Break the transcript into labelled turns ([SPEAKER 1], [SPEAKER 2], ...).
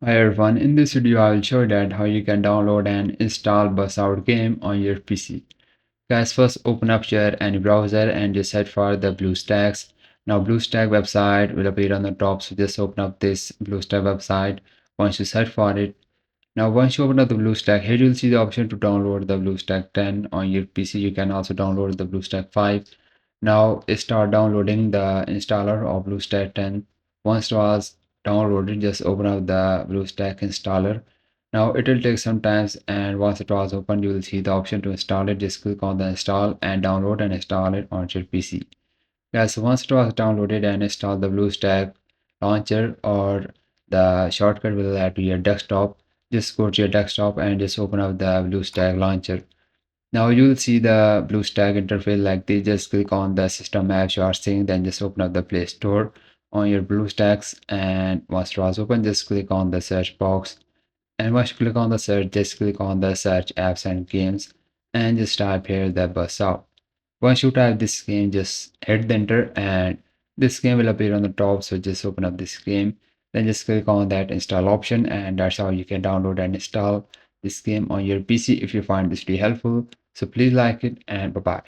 [SPEAKER 1] Hi everyone, in this video I will show you that how you can download and install Bus Out game on your PC. Guys, first open up your any browser and just search for the BlueStacks. Now BlueStack website will appear on the top, so just open up this BlueStack website once you search for it. Now once you open up the BlueStack, here you'll see the option to download the BlueStack 10 on your PC. You can also download the BlueStack 5. Now start downloading the installer of BlueStack 10. Once it was downloaded, just open up the BlueStack installer. Now it will take some time, and once it was opened, you will see the option to install it. Just click on the install and download and install it on your PC. Yeah, so once it was downloaded and installed, the BlueStack launcher or the shortcut will add to your desktop. Just go to your desktop and just open up the BlueStack launcher. Now you'll see the BlueStack interface like this. Just click on the system apps you are seeing, then just open up the Play Store on your BlueStacks. And once it was open, just click on the search box. And once you click on the search, just click on the search apps and games and just type here the Bus Out. Once you type this game, just hit the enter and this game will appear on the top. So just open up this game, then just click on that install option, and that's how you can download and install this game on your PC. If you find this video helpful, so please like it, and bye bye.